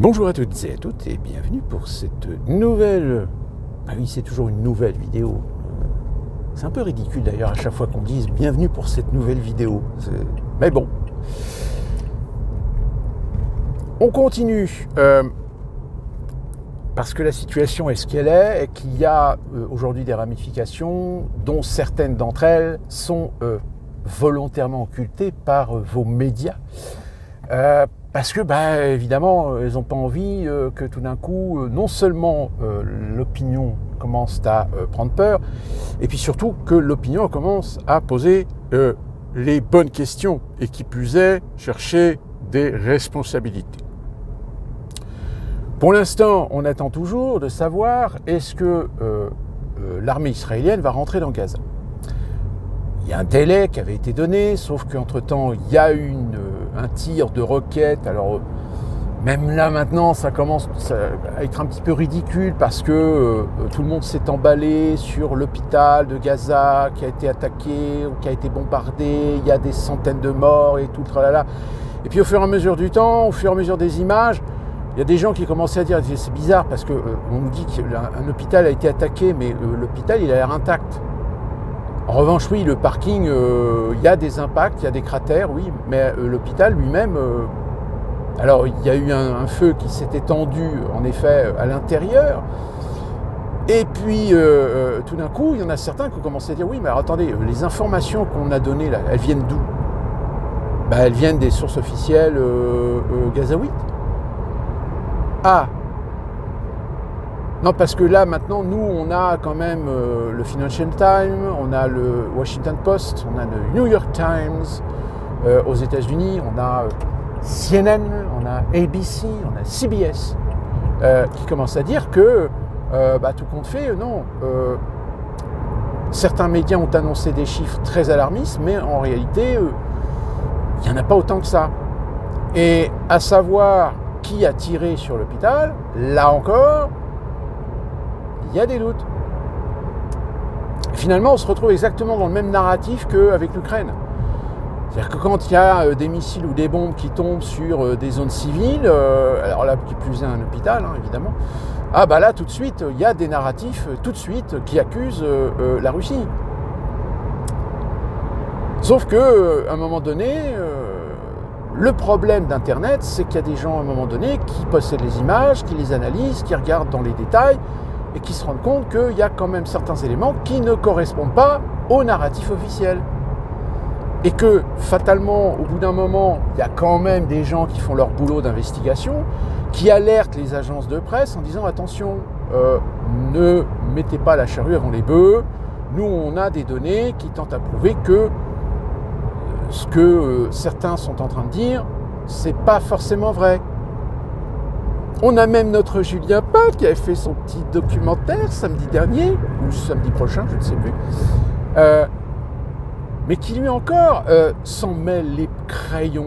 Bonjour à toutes et à toutes et bienvenue pour cette nouvelle... Ah oui, c'est toujours une nouvelle vidéo. C'est un peu ridicule d'ailleurs à chaque fois qu'on dise bienvenue pour cette nouvelle vidéo. Mais bon. On continue. Parce que la situation est ce qu'elle est et qu'il y a aujourd'hui des ramifications dont certaines d'entre elles sont volontairement occultées par vos médias. Parce que, évidemment, elles n'ont pas envie que tout d'un coup, non seulement l'opinion commence à prendre peur, et puis surtout que l'opinion commence à poser les bonnes questions, et qui plus est, chercher des responsabilités. Pour l'instant, on attend toujours de savoir est-ce que l'armée israélienne va rentrer dans Gaza. Il y a un délai qui avait été donné, sauf qu'entre-temps, il y a eu un tir de roquette. Alors, même là, maintenant, ça commence à être un petit peu ridicule parce que tout le monde s'est emballé sur l'hôpital de Gaza qui a été attaqué ou qui a été bombardé. Il y a des centaines de morts et tout le tralala. Et puis, au fur et à mesure du temps, au fur et à mesure des images, il y a des gens qui commençaient à dire « c'est bizarre parce qu'on nous dit qu'un hôpital a été attaqué, mais l'hôpital, il a l'air intact ». En revanche, oui, le parking, il y a des impacts, il y a des cratères, oui, mais l'hôpital lui-même... alors, il y a eu un feu qui s'est étendu, en effet, à l'intérieur. Et puis, tout d'un coup, il y en a certains qui ont commencé à dire « oui, mais alors, attendez, les informations qu'on a données, là, elles viennent d'où ?» Elles viennent des sources officielles gazaouites. Ah! Non, parce que là, maintenant, nous, on a quand même le Financial Times, on a le Washington Post, on a le New York Times aux États-Unis, on a CNN, on a ABC, on a CBS, qui commencent à dire que, tout compte fait, non. Certains médias ont annoncé des chiffres très alarmistes, mais en réalité, il n'y en a pas autant que ça. Et à savoir qui a tiré sur l'hôpital, là encore, il y a des doutes. Finalement, on se retrouve exactement dans le même narratif qu'avec l'Ukraine. C'est-à-dire que quand il y a des missiles ou des bombes qui tombent sur des zones civiles, alors là, qui plus est un hôpital, évidemment, là, tout de suite, il y a des narratifs, tout de suite, qui accusent la Russie. Sauf qu'à un moment donné, le problème d'Internet, c'est qu'il y a des gens, à un moment donné, qui possèdent les images, qui les analysent, qui regardent dans les détails, et qui se rendent compte qu'il y a quand même certains éléments qui ne correspondent pas au narratif officiel. Et que, fatalement, au bout d'un moment, il y a quand même des gens qui font leur boulot d'investigation, qui alertent les agences de presse en disant « attention, ne mettez pas la charrue avant les bœufs, nous on a des données qui tentent à prouver que ce que certains sont en train de dire, c'est pas forcément vrai ». On a même notre Julien Pain qui avait fait son petit documentaire samedi dernier, ou samedi prochain, je ne sais plus, mais qui lui encore s'en mêle les crayons.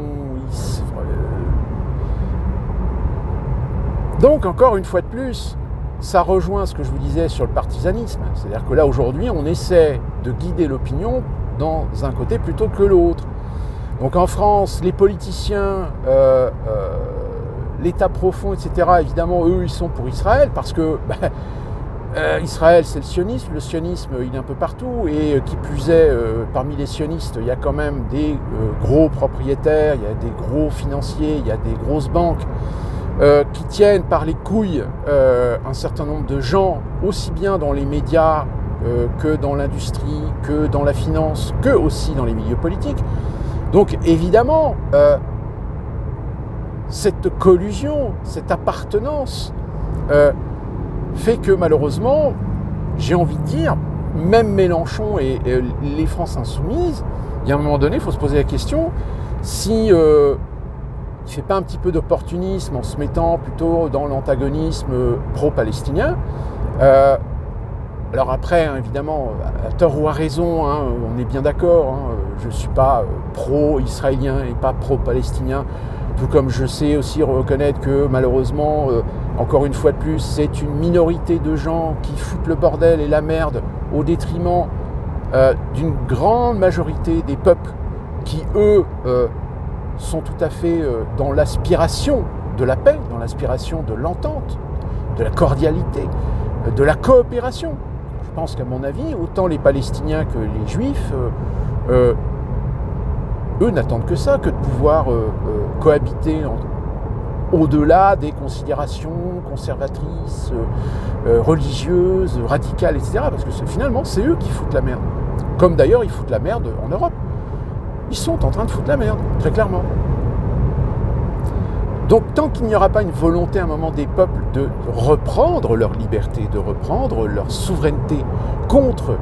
Donc encore une fois de plus, ça rejoint ce que je vous disais sur le partisanisme. C'est-à-dire que là aujourd'hui, on essaie de guider l'opinion dans un côté plutôt que l'autre. Donc en France, les politiciens... l'État profond, etc., évidemment, eux, ils sont pour Israël, parce que Israël, c'est le sionisme, il est un peu partout, et qui plus est, parmi les sionistes, il y a quand même des gros propriétaires, il y a des gros financiers, il y a des grosses banques qui tiennent par les couilles un certain nombre de gens, aussi bien dans les médias que dans l'industrie, que dans la finance, que aussi dans les milieux politiques. Donc, évidemment... cette collusion, cette appartenance fait que malheureusement, j'ai envie de dire, même Mélenchon et les France Insoumises, il y a un moment donné, il faut se poser la question si il ne fait pas un petit peu d'opportunisme en se mettant plutôt dans l'antagonisme pro-palestinien. Alors après, évidemment, à tort ou à raison, on est bien d'accord, je ne suis pas pro-israélien et pas pro-palestinien. Tout comme je sais aussi reconnaître que malheureusement, encore une fois de plus, c'est une minorité de gens qui foutent le bordel et la merde au détriment d'une grande majorité des peuples qui, eux, sont tout à fait dans l'aspiration de la paix, dans l'aspiration de l'entente, de la cordialité, de la coopération. Je pense qu'à mon avis, autant les Palestiniens que les Juifs, eux n'attendent que ça, que de pouvoir cohabiter au-delà des considérations conservatrices, religieuses, radicales, etc. Parce que finalement, c'est eux qui foutent la merde. Comme d'ailleurs, ils foutent la merde en Europe. Ils sont en train de foutre la merde, très clairement. Donc, tant qu'il n'y aura pas une volonté à un moment des peuples de reprendre leur liberté, de reprendre leur souveraineté contre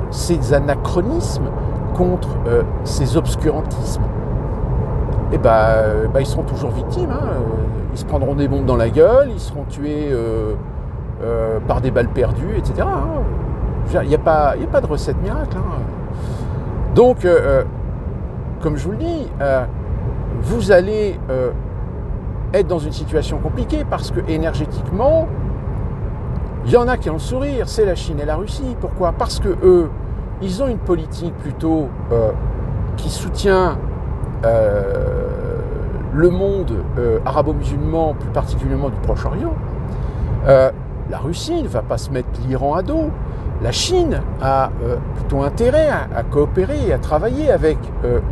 ces anachronismes, contre ces obscurantismes, et ils seront toujours victimes. Ils se prendront des bombes dans la gueule, ils seront tués par des balles perdues, etc. Il n'y a pas de recette miracle. Donc, comme je vous le dis, vous allez être dans une situation compliquée parce que énergétiquement, il y en a qui ont le sourire, c'est la Chine et la Russie. Pourquoi ? Parce que eux, ils ont une politique plutôt qui soutient le monde arabo-musulman, plus particulièrement du Proche-Orient. La Russie ne va pas se mettre l'Iran à dos. La Chine a plutôt intérêt à coopérer et à travailler avec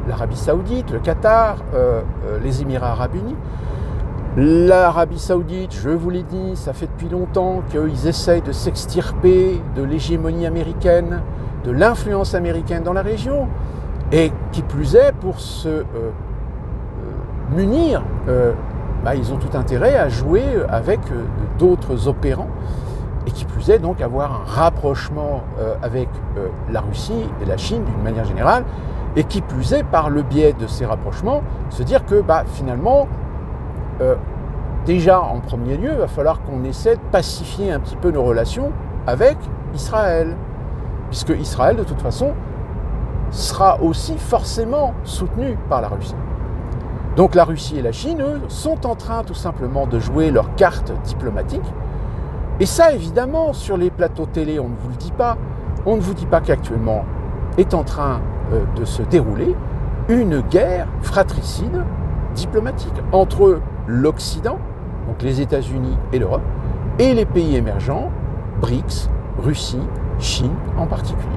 l'Arabie Saoudite, le Qatar, les Émirats Arabes Unis. L'Arabie Saoudite, je vous l'ai dit, ça fait depuis longtemps qu'ils essayent de s'extirper de l'hégémonie américaine, de l'influence américaine dans la région. Et qui plus est, pour se munir, ils ont tout intérêt à jouer avec d'autres opérants. Et qui plus est, donc, avoir un rapprochement avec la Russie et la Chine d'une manière générale. Et qui plus est, par le biais de ces rapprochements, se dire que finalement, déjà en premier lieu, il va falloir qu'on essaie de pacifier un petit peu nos relations avec Israël. Puisque Israël, de toute façon, sera aussi forcément soutenu par la Russie. Donc la Russie et la Chine, eux, sont en train tout simplement de jouer leur carte diplomatique. Et ça, évidemment, sur les plateaux télé, on ne vous le dit pas. On ne vous dit pas qu'actuellement est en train de se dérouler une guerre fratricide diplomatique entre l'Occident, donc les États-Unis et l'Europe, et les pays émergents, BRICS, Russie, Chine en particulier.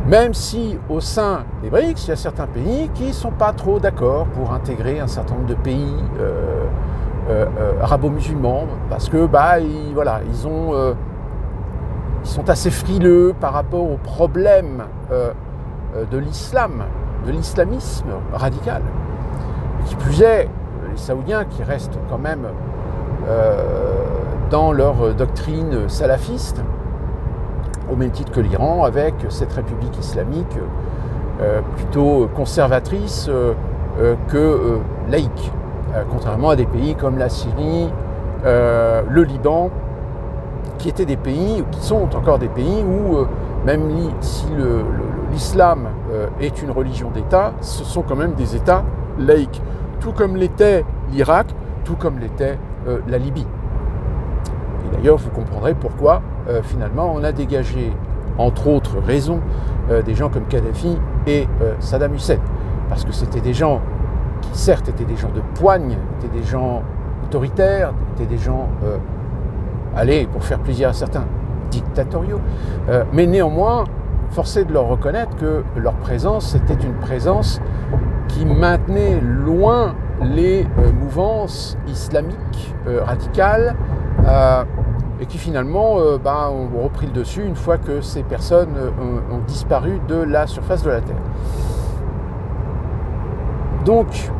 Même si au sein des BRICS, il y a certains pays qui ne sont pas trop d'accord pour intégrer un certain nombre de pays arabo-musulmans, parce que ils sont assez frileux par rapport aux problèmes de l'islam, de l'islamisme radical. Et qui plus est, les Saoudiens qui restent quand même dans leur doctrine salafiste, au même titre que l'Iran, avec cette république islamique plutôt conservatrice que laïque, contrairement à des pays comme la Syrie, le Liban, qui étaient des pays, qui sont encore des pays où, même si l'islam est une religion d'État, ce sont quand même des États laïques, tout comme l'était l'Irak, tout comme l'était la Libye. Et d'ailleurs, vous comprendrez pourquoi, finalement, on a dégagé, entre autres raisons, des gens comme Kadhafi et Saddam Hussein. Parce que c'était des gens qui, certes, étaient des gens de poigne, étaient des gens autoritaires, étaient des gens, pour faire plaisir à certains, dictatoriaux. Mais néanmoins, force est de leur reconnaître que leur présence était une présence qui maintenait loin les mouvances islamiques radicales et qui finalement ont repris le dessus une fois que ces personnes ont disparu de la surface de la Terre. Donc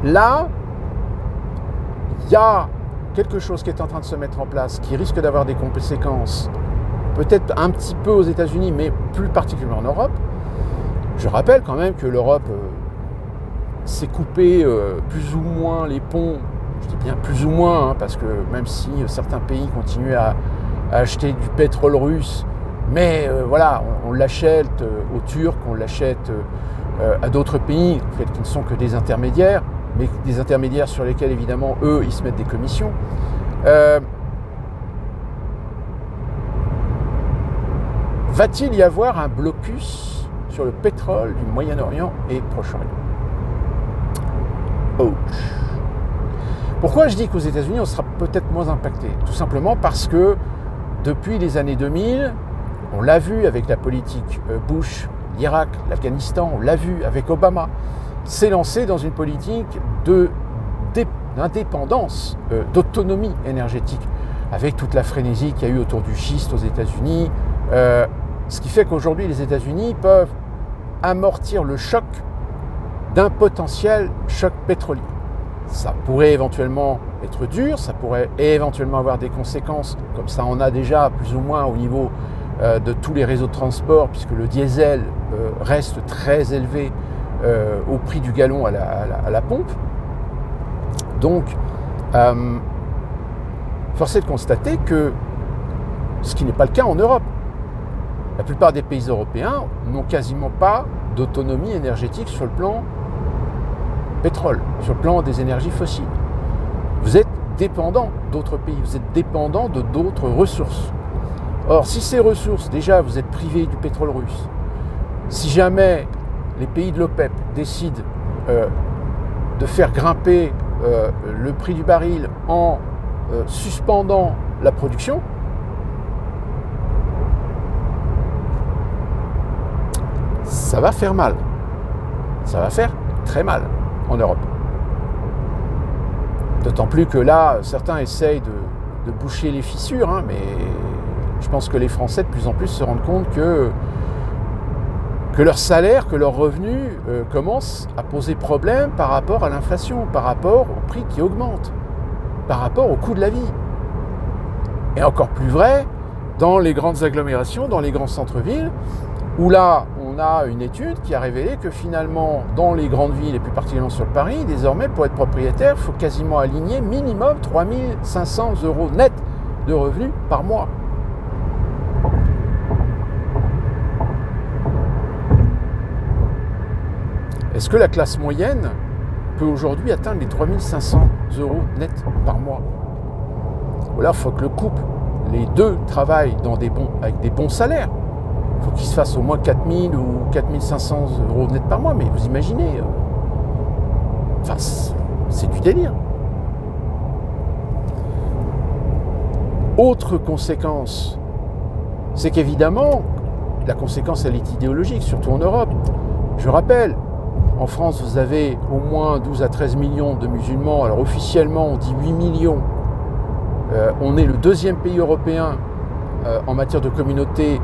là, il y a quelque chose qui est en train de se mettre en place, qui risque d'avoir des conséquences, peut-être un petit peu aux États-Unis, mais plus particulièrement en Europe. Je rappelle quand même que l'Europe s'est coupé plus ou moins les ponts, je dis bien plus ou moins, parce que même si certains pays continuent à acheter du pétrole russe, mais on l'achète aux Turcs, on l'achète à d'autres pays, en fait, qui ne sont que des intermédiaires, mais des intermédiaires sur lesquels, évidemment, eux, ils se mettent des commissions. Va-t-il y avoir un blocus sur le pétrole du Moyen-Orient et Proche-Orient ? ouch. Pourquoi je dis qu'aux États-Unis, on sera peut-être moins impacté? Tout simplement parce que depuis les années 2000, on l'a vu avec la politique Bush, l'Irak, l'Afghanistan, on l'a vu avec Obama, s'est lancé dans une politique d'indépendance, d'autonomie énergétique, avec toute la frénésie qu'il y a eu autour du schiste aux États-Unis, ce qui fait qu'aujourd'hui les États-Unis peuvent amortir le choc d'un potentiel choc pétrolier. Ça pourrait éventuellement être dur, ça pourrait éventuellement avoir des conséquences, comme ça on a déjà plus ou moins au niveau de tous les réseaux de transport, puisque le diesel reste très élevé au prix du gallon à la pompe. Donc, force est de constater que ce qui n'est pas le cas en Europe. La plupart des pays européens n'ont quasiment pas d'autonomie énergétique sur le plan pétrole, sur le plan des énergies fossiles. Vous êtes dépendant d'autres pays, vous êtes dépendant de d'autres ressources. Or, si ces ressources, déjà, vous êtes privé du pétrole russe, si jamais les pays de l'OPEP décident de faire grimper le prix du baril en suspendant la production, ça va faire mal. Ça va faire très mal en Europe. D'autant plus que là, certains essayent de boucher les fissures, hein, mais je pense que les Français de plus en plus se rendent compte que leur salaire, que leurs revenus commencent à poser problème par rapport à l'inflation, par rapport au prix qui augmente, par rapport au coût de la vie. Et encore plus vrai dans les grandes agglomérations, dans les grands centres-villes, où là, on a une étude qui a révélé que finalement, dans les grandes villes, et plus particulièrement sur Paris, désormais, pour être propriétaire, il faut quasiment aligner minimum 3 500 € net de revenus par mois. Est-ce que la classe moyenne peut aujourd'hui atteindre les 3 500 € net par mois? Ou alors, il faut que le couple, les deux, travaillent avec des bons salaires. Il faut qu'ils se fassent au moins 4 000 ou 4 500 € net par mois. Mais vous imaginez, c'est du délire. Autre conséquence, c'est qu'évidemment, la conséquence, elle est idéologique, surtout en Europe. Je rappelle, en France, vous avez au moins 12 à 13 millions de musulmans. Alors officiellement, on dit 8 millions. On est le deuxième pays européen en matière de communauté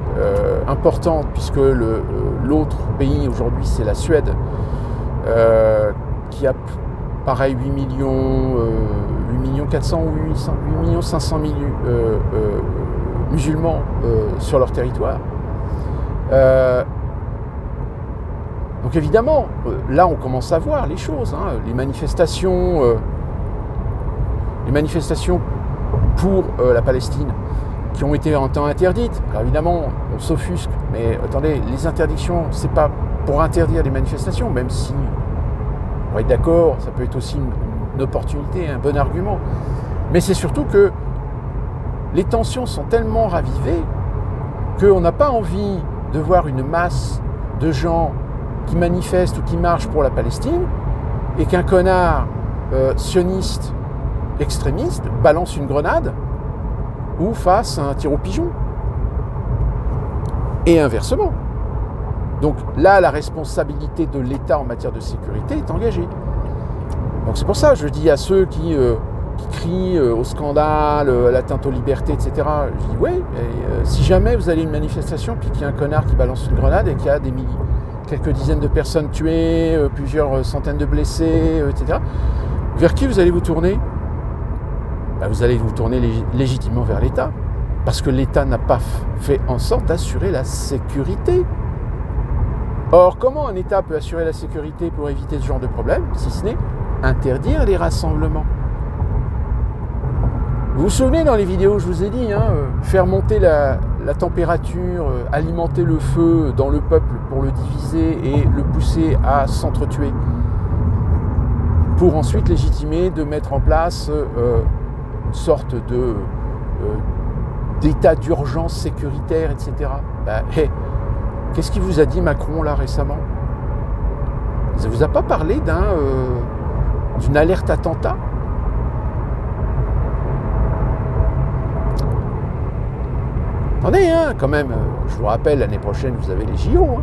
importante, puisque l'autre pays aujourd'hui, c'est la Suède, qui a pareil 8 millions 400 ou 8 millions 500 000 musulmans sur leur territoire. Donc évidemment, là on commence à voir les choses, hein, les manifestations pour la Palestine qui ont été en temps interdites. Alors évidemment, on s'offusque, mais attendez, les interdictions, c'est pas pour interdire les manifestations, même si, on va être d'accord, ça peut être aussi une opportunité, un bon argument. Mais c'est surtout que les tensions sont tellement ravivées qu'on n'a pas envie de voir une masse de gens qui manifestent ou qui marchent pour la Palestine et qu'un connard sioniste extrémiste balance une grenade ou fasse un tir au pigeon. Et inversement. Donc là, la responsabilité de l'État en matière de sécurité est engagée. Donc c'est pour ça que je dis à ceux qui crient au scandale, à l'atteinte aux libertés, etc. Je dis ouais, si jamais vous allez à une manifestation puis qu'il y a un connard qui balance une grenade et qu'il y a quelques dizaines de personnes tuées, plusieurs centaines de blessés, etc. Vers qui vous allez vous tourner? Vous allez vous tourner légitimement vers l'État, parce que l'État n'a pas fait en sorte d'assurer la sécurité. Or, comment un État peut assurer la sécurité pour éviter ce genre de problème, si ce n'est interdire les rassemblements? Vous vous souvenez dans les vidéos, je vous ai dit, faire monter la température, alimenter le feu dans le peuple pour le diviser et le pousser à s'entretuer, pour ensuite légitimer de mettre en place une sorte d'état d'urgence sécuritaire, etc. Qu'est-ce qu'il vous a dit Macron là récemment? Il ne vous a pas parlé d'une alerte attentat. Attendez, hein, quand même, je vous rappelle, l'année prochaine, vous avez les JO. Hein.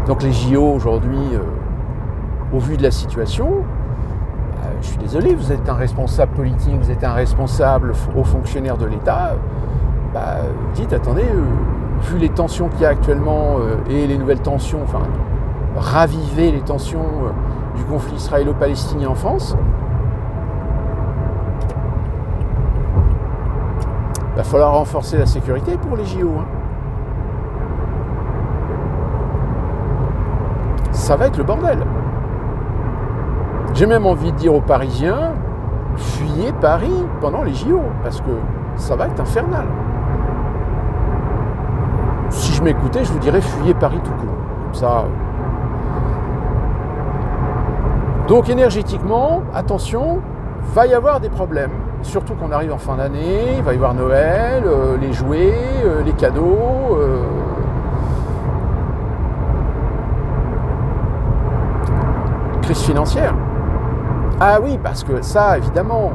Donc les JO, aujourd'hui, au vu de la situation, je suis désolé, vous êtes un responsable politique, vous êtes un responsable haut fonctionnaire de l'État, vous dites, attendez, vu les tensions qu'il y a actuellement et les nouvelles tensions, enfin, raviver les tensions du conflit israélo-palestinien en France, il va falloir renforcer la sécurité pour les JO. Hein. Ça va être le bordel. J'ai même envie de dire aux Parisiens, fuyez Paris pendant les JO, parce que ça va être infernal. Si je m'écoutais, je vous dirais fuyez Paris tout court. Comme ça. Donc énergétiquement, attention, va y avoir des problèmes. Surtout qu'on arrive en fin d'année, il va y avoir Noël, les jouets, les cadeaux. Crise financière. Ah oui, parce que ça, évidemment,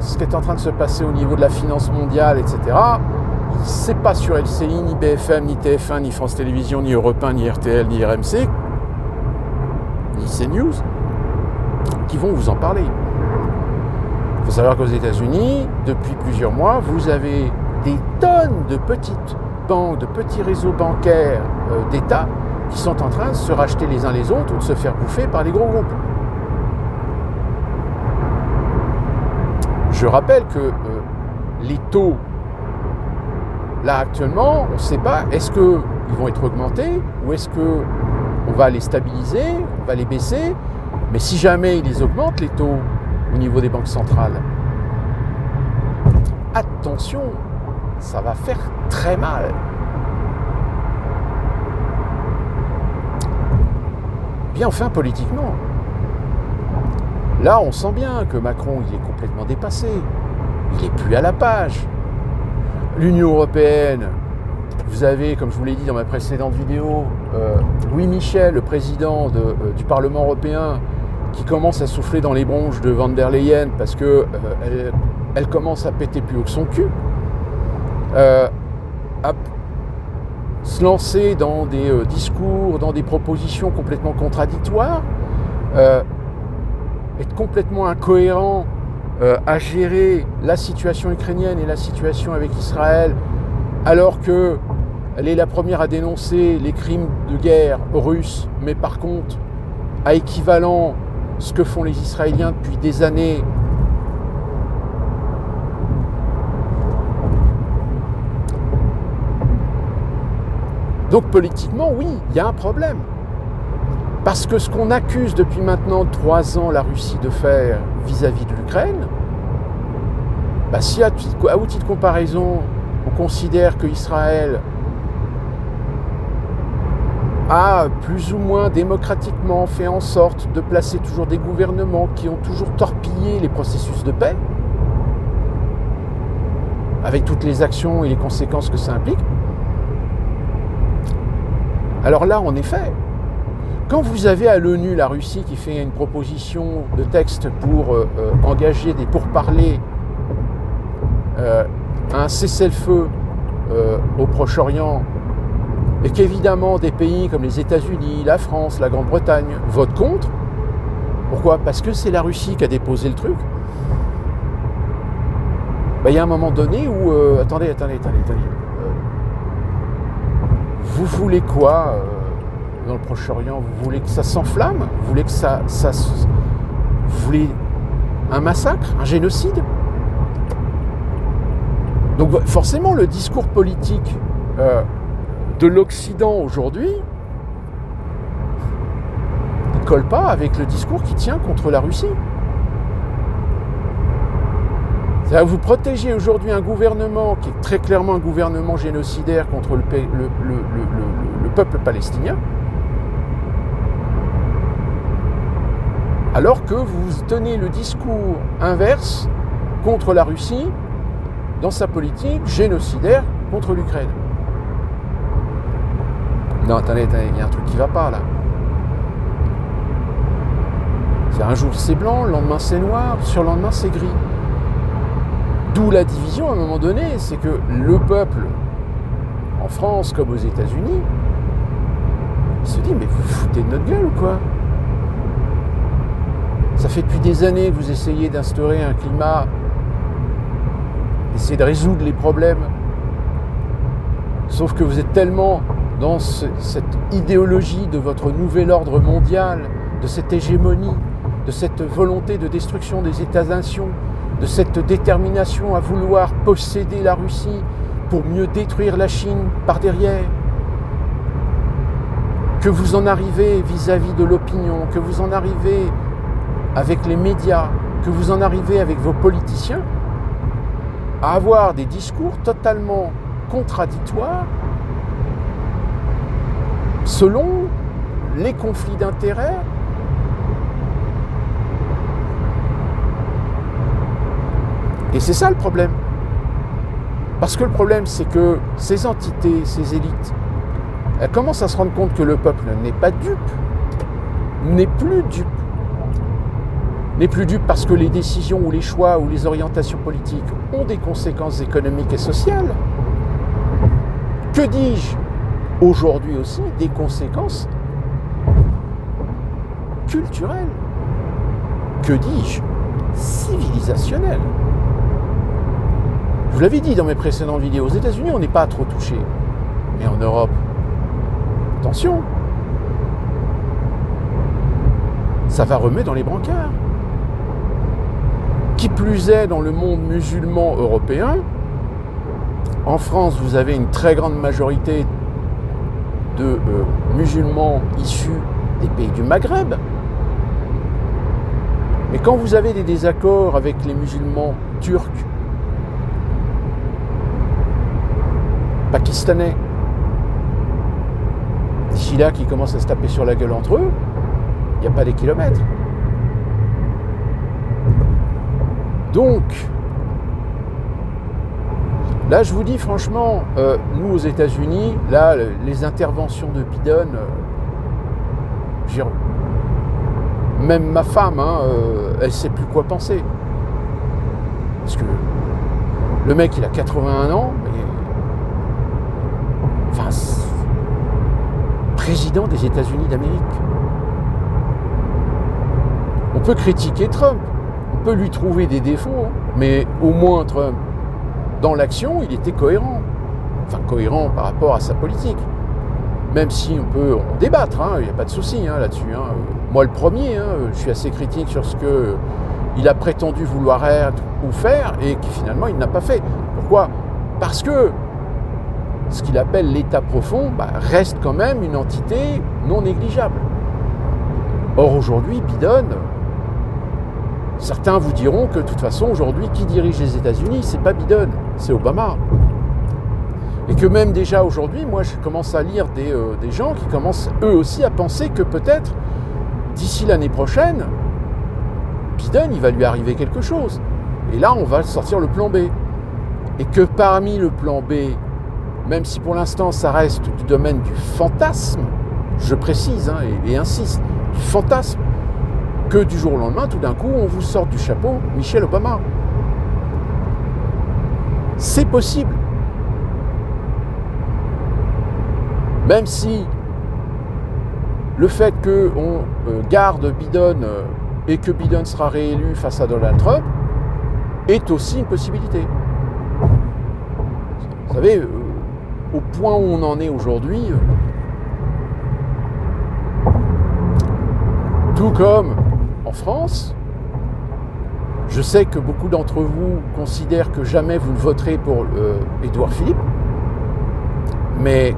ce qui est en train de se passer au niveau de la finance mondiale, etc., c'est pas sur LCI, ni BFM, ni TF1, ni France Télévisions, ni Europe 1, ni RTL, ni RMC, ni CNews, qui vont vous en parler. Il faut savoir qu'aux États-Unis, depuis plusieurs mois, vous avez des tonnes de petites banques, de petits réseaux bancaires d'État qui sont en train de se racheter les uns les autres ou de se faire bouffer par les gros groupes. Je rappelle que les taux, là actuellement, on ne sait pas, est-ce qu'ils vont être augmentés ou est-ce qu'on va les stabiliser, on va les baisser, mais si jamais ils les augmentent, les taux, au niveau des banques centrales, attention, ça va faire très mal. Bien enfin politiquement. Là, on sent bien que Macron, il est complètement dépassé. Il n'est plus à la page. L'Union européenne, vous avez, comme je vous l'ai dit dans ma précédente vidéo, Louis Michel, le président du Parlement européen, qui commence à souffler dans les bronches de Van der Leyen parce que elle commence à péter plus haut que son cul, à se lancer dans des discours, dans des propositions complètement contradictoires, être complètement incohérent à gérer la situation ukrainienne et la situation avec Israël, alors qu'elle est la première à dénoncer les crimes de guerre russes, mais par contre, à équivalent ce que font les Israéliens depuis des années. Donc politiquement, oui, il y a un problème. Parce que ce qu'on accuse depuis maintenant 3 ans la Russie de faire vis-à-vis de l'Ukraine, si à outil de comparaison, on considère que Israël a plus ou moins démocratiquement fait en sorte de placer toujours des gouvernements qui ont toujours torpillé les processus de paix, avec toutes les actions et les conséquences que ça implique. Alors là, en effet, quand vous avez à l'ONU la Russie qui fait une proposition de texte pour engager des pourparlers à un cessez-le-feu au Proche-Orient, et qu'évidemment des pays comme les États-Unis, la France, la Grande-Bretagne votent contre. Pourquoi ? Parce que c'est la Russie qui a déposé le truc. Il y a un moment donné où... Attendez. Vous voulez quoi dans le Proche-Orient ? Vous voulez que ça s'enflamme ? Vous voulez que ça vous voulez un massacre ? Un génocide ? Donc forcément, le discours politique de l'Occident aujourd'hui ne colle pas avec le discours qui tient contre la Russie. C'est-à-dire que vous protégez aujourd'hui un gouvernement qui est très clairement un gouvernement génocidaire contre le peuple palestinien, alors que vous tenez le discours inverse contre la Russie dans sa politique génocidaire contre l'Ukraine. Non, attendez, il y a un truc qui ne va pas là. Un jour c'est blanc, le lendemain c'est noir, sur le lendemain c'est gris. D'où la division à un moment donné, c'est que le peuple, en France comme aux États-Unis, il se dit mais vous foutez de notre gueule ou quoi? Ça fait depuis des années que vous essayez d'instaurer un climat, d'essayer de résoudre les problèmes, sauf que vous êtes tellement dans cette idéologie de votre nouvel ordre mondial, de cette hégémonie, de cette volonté de destruction des États-nations, de cette détermination à vouloir posséder la Russie pour mieux détruire la Chine par derrière, que vous en arrivez vis-à-vis de l'opinion, que vous en arrivez avec les médias, que vous en arrivez avec vos politiciens, à avoir des discours totalement contradictoires selon les conflits d'intérêts. Et c'est ça le problème. Parce que le problème, c'est que ces entités, ces élites, elles commencent à se rendre compte que le peuple n'est pas dupe, n'est plus dupe. N'est plus dupe parce que les décisions ou les choix ou les orientations politiques ont des conséquences économiques et sociales. Que dis-je? Aujourd'hui aussi, des conséquences culturelles. Que dis-je? Civilisationnelles. Je vous l'avais dit dans mes précédentes vidéos, aux États-Unis, on n'est pas trop touché. Mais en Europe, attention, ça va remettre dans les brancards. Qui plus est dans le monde musulman européen, en France, vous avez une très grande majorité de musulmans issus des pays du Maghreb. Mais quand vous avez des désaccords avec les musulmans turcs, pakistanais, d'ici là qui commencent à se taper sur la gueule entre eux, il n'y a pas des kilomètres. Donc, là je vous dis franchement, nous aux États-Unis, là les interventions de Biden, même ma femme, elle ne sait plus quoi penser. Parce que le mec il a 81 ans, mais président des États-Unis d'Amérique. On peut critiquer Trump, on peut lui trouver des défauts, mais au moins Trump, dans l'action, il était cohérent. Enfin, cohérent par rapport à sa politique. Même si on peut en débattre, il n'y a pas de souci là-dessus. Moi, le premier, je suis assez critique sur ce qu'il a prétendu vouloir être ou faire et qui finalement il n'a pas fait. Pourquoi? Parce que ce qu'il appelle l'État profond reste quand même une entité non négligeable. Or aujourd'hui, Biden, certains vous diront que de toute façon aujourd'hui, qui dirige les États-Unis, c'est pas Biden, c'est Obama. Et que même déjà aujourd'hui, moi je commence à lire des gens qui commencent eux aussi à penser que peut-être d'ici l'année prochaine, Biden il va lui arriver quelque chose. Et là on va sortir le plan B. Et que parmi le plan B, même si pour l'instant ça reste du domaine du fantasme, je précise et insiste, du fantasme, que du jour au lendemain, tout d'un coup, on vous sort du chapeau Michelle Obama. C'est possible. Même si le fait qu'on garde Biden et que Biden sera réélu face à Donald Trump est aussi une possibilité. Vous savez, au point où on en est aujourd'hui, tout comme en France, je sais que beaucoup d'entre vous considèrent que jamais vous ne voterez pour Édouard Philippe, mais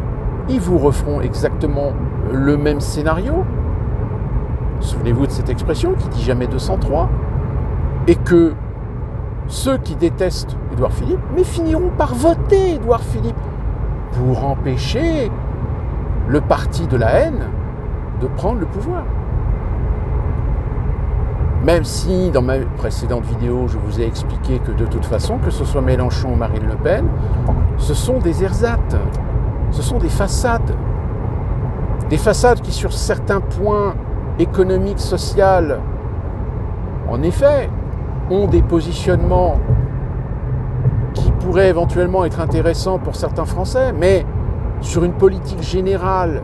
ils vous referont exactement le même scénario. Souvenez-vous de cette expression qui dit jamais 203, et que ceux qui détestent Édouard Philippe, mais finiront par voter Édouard Philippe pour empêcher le parti de la haine de prendre le pouvoir. Même si, dans ma précédente vidéo, je vous ai expliqué que de toute façon, que ce soit Mélenchon ou Marine Le Pen, ce sont des ersatz, ce sont des façades. Des façades qui, sur certains points économiques, sociaux, en effet, ont des positionnements qui pourraient éventuellement être intéressants pour certains Français, mais sur une politique générale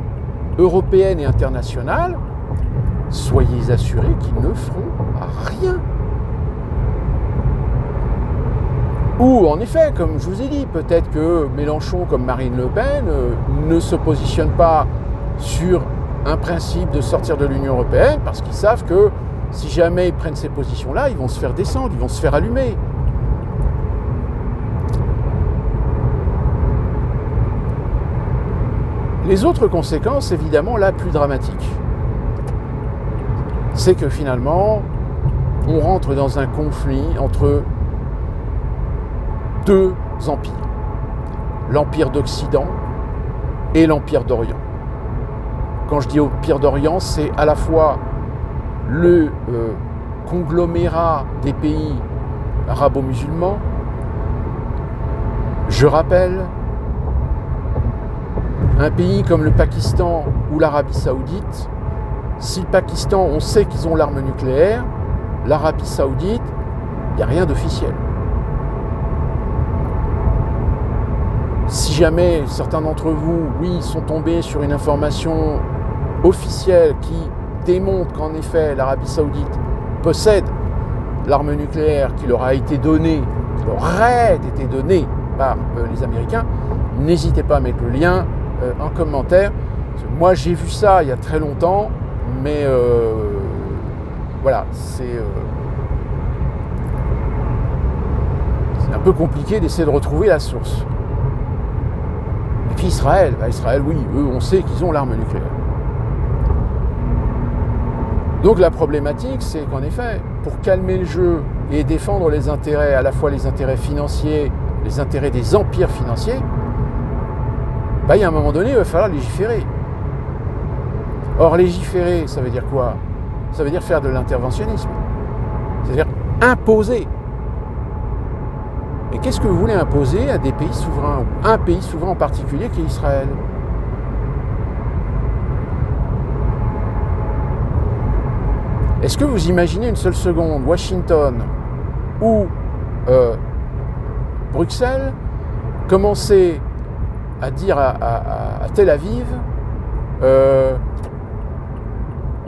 européenne et internationale, soyez assurés qu'ils ne feront rien. Ou en effet, comme je vous ai dit, peut-être que Mélenchon, comme Marine Le Pen, ne se positionnent pas sur un principe de sortir de l'Union européenne parce qu'ils savent que si jamais ils prennent ces positions-là, ils vont se faire descendre, ils vont se faire allumer. Les autres conséquences, évidemment, la plus dramatique, c'est que finalement, on rentre dans un conflit entre deux empires, l'Empire d'Occident et l'Empire d'Orient. Quand je dis Empire d'Orient, c'est à la fois le conglomérat des pays arabo-musulmans. Je rappelle, un pays comme le Pakistan ou l'Arabie Saoudite, si le Pakistan, on sait qu'ils ont l'arme nucléaire, l'Arabie Saoudite, il n'y a rien d'officiel. Si jamais certains d'entre vous, oui, sont tombés sur une information officielle qui démontre qu'en effet l'Arabie Saoudite possède l'arme nucléaire qui leur a été donnée, qui leur aurait été donnée par les Américains, n'hésitez pas à mettre le lien en commentaire. Moi j'ai vu ça il y a très longtemps, mais voilà, c'est un peu compliqué d'essayer de retrouver la source. Et puis Israël, oui, eux on sait qu'ils ont l'arme nucléaire. Donc la problématique, c'est qu'en effet, pour calmer le jeu et défendre les intérêts, à la fois les intérêts financiers, les intérêts des empires financiers, il y a un moment donné, il va falloir légiférer. Or, légiférer, ça veut dire quoi? Ça veut dire faire de l'interventionnisme. C'est-à-dire imposer. Et qu'est-ce que vous voulez imposer à des pays souverains? Un pays souverain en particulier qui est Israël. Est-ce que vous imaginez une seule seconde Washington ou Bruxelles commencer à dire à Tel Aviv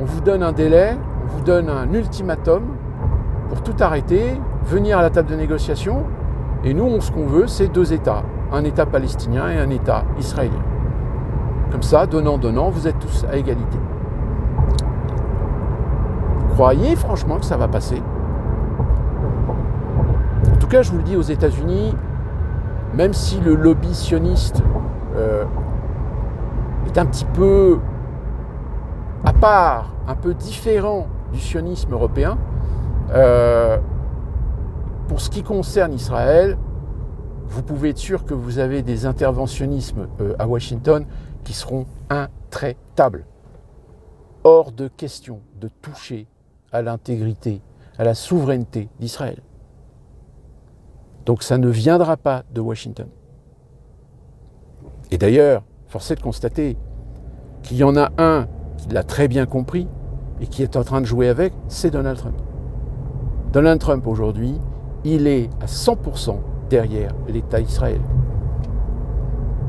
on vous donne un délai, on vous donne un ultimatum pour tout arrêter, venir à la table de négociation, et nous, ce qu'on veut, c'est deux États, un État palestinien et un État israélien. Comme ça, donnant, vous êtes tous à égalité. Vous croyez franchement que ça va passer? En tout cas, je vous le dis, aux États-Unis, même si le lobby sioniste est un petit peu à part, un peu différent du sionisme européen, pour ce qui concerne Israël, vous pouvez être sûr que vous avez des interventionnismes à Washington qui seront intraitables. Hors de question de toucher à l'intégrité, à la souveraineté d'Israël. Donc ça ne viendra pas de Washington. Et d'ailleurs, force est de constater qu'il y en a un qui l'a très bien compris et qui est en train de jouer avec, c'est Donald Trump. Donald Trump, aujourd'hui, il est à 100% derrière l'État d'Israël.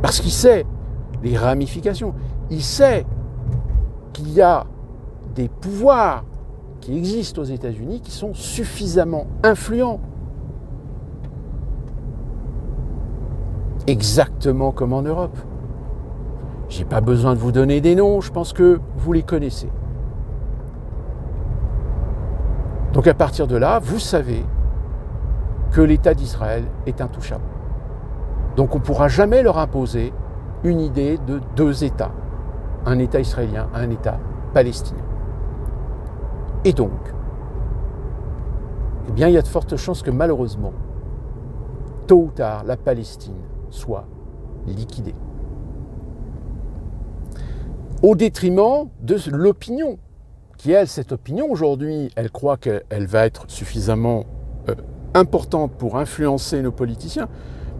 Parce qu'il sait les ramifications. Il sait qu'il y a des pouvoirs qui existent aux États-Unis qui sont suffisamment influents. Exactement comme en Europe. Je n'ai pas besoin de vous donner des noms, je pense que vous les connaissez. Donc à partir de là, vous savez que l'État d'Israël est intouchable. Donc on ne pourra jamais leur imposer une idée de deux États. Un État israélien, un État palestinien. Et donc, eh bien, il y a de fortes chances que malheureusement, tôt ou tard, la Palestine soit liquidée. Au détriment de l'opinion, qui elle, cette opinion aujourd'hui, elle croit qu'elle va être suffisamment importante pour influencer nos politiciens,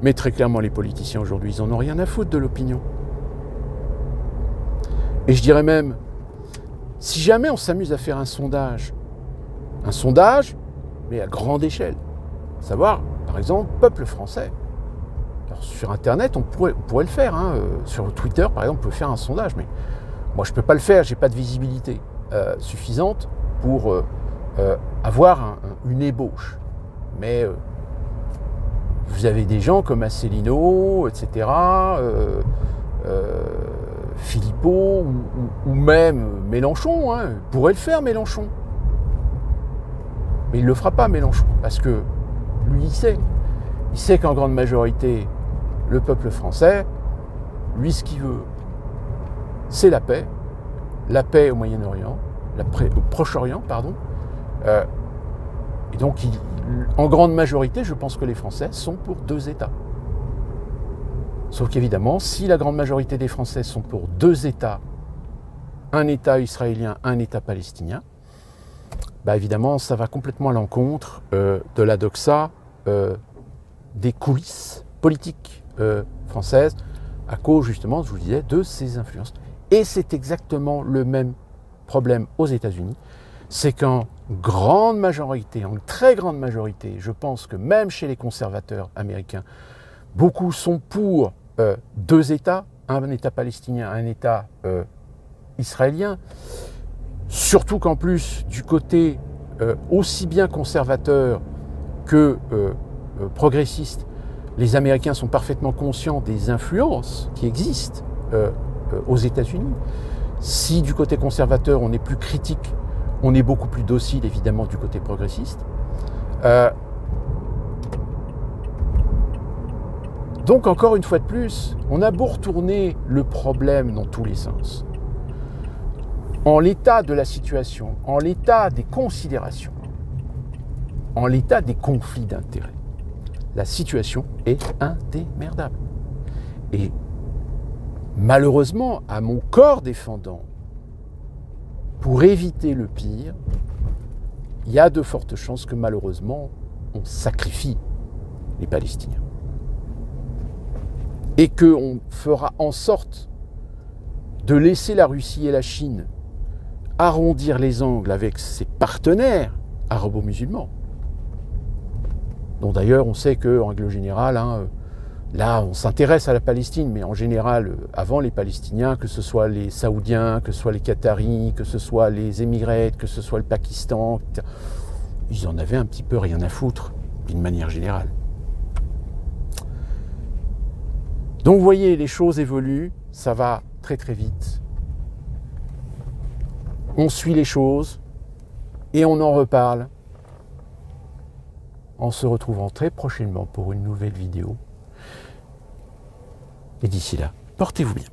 mais très clairement les politiciens aujourd'hui, ils n'en ont rien à foutre de l'opinion. Et je dirais même, si jamais on s'amuse à faire un sondage mais à grande échelle. Savoir, par exemple, peuple français. Alors, sur Internet, on pourrait le faire. Hein. Sur Twitter, par exemple, on peut faire un sondage, mais moi, je ne peux pas le faire, je n'ai pas de visibilité suffisante pour avoir une ébauche. Mais vous avez des gens comme Asselineau, etc., Philippot, ou même Mélenchon, hein, pourrait le faire, Mélenchon. Mais il ne le fera pas, Mélenchon, parce que lui, il sait qu'en grande majorité, le peuple français, lui, ce qu'il veut, c'est la paix au Moyen-Orient, au Proche-Orient, pardon. Et donc, en grande majorité, je pense que les Français sont pour 2 États. Sauf qu'évidemment, si la grande majorité des Français sont pour 2 États, un État israélien, un État palestinien, bah évidemment, ça va complètement à l'encontre de la doxa des coulisses politiques françaises, à cause justement, je vous le disais, de ces influences. Et c'est exactement le même problème aux États-Unis, c'est qu'en grande majorité, en très grande majorité, je pense que même chez les conservateurs américains, beaucoup sont pour 2 États, un État palestinien, un État israélien, surtout qu'en plus, du côté aussi bien conservateur que progressiste, les Américains sont parfaitement conscients des influences qui existent aux États-Unis. Si du côté conservateur, on est plus critique, on est beaucoup plus docile, évidemment, du côté progressiste. Donc, encore une fois de plus, on a beau retourner le problème dans tous les sens. En l'état de la situation, en l'état des considérations, en l'état des conflits d'intérêts, la situation est indémerdable. Et malheureusement, à mon corps défendant, pour éviter le pire, il y a de fortes chances que malheureusement, on sacrifie les Palestiniens. Et qu'on fera en sorte de laisser la Russie et la Chine arrondir les angles avec ses partenaires arabo-musulmans, dont d'ailleurs on sait qu'en règle générale, là on s'intéresse à la Palestine, mais en général, avant les Palestiniens, que ce soit les Saoudiens, que ce soit les Qataris, que ce soit les Émirats, que ce soit le Pakistan, ils en avaient un petit peu rien à foutre, d'une manière générale. Donc vous voyez, les choses évoluent, ça va très très vite. On suit les choses et on en reparle en se retrouvant très prochainement pour une nouvelle vidéo. Et d'ici là, portez-vous bien.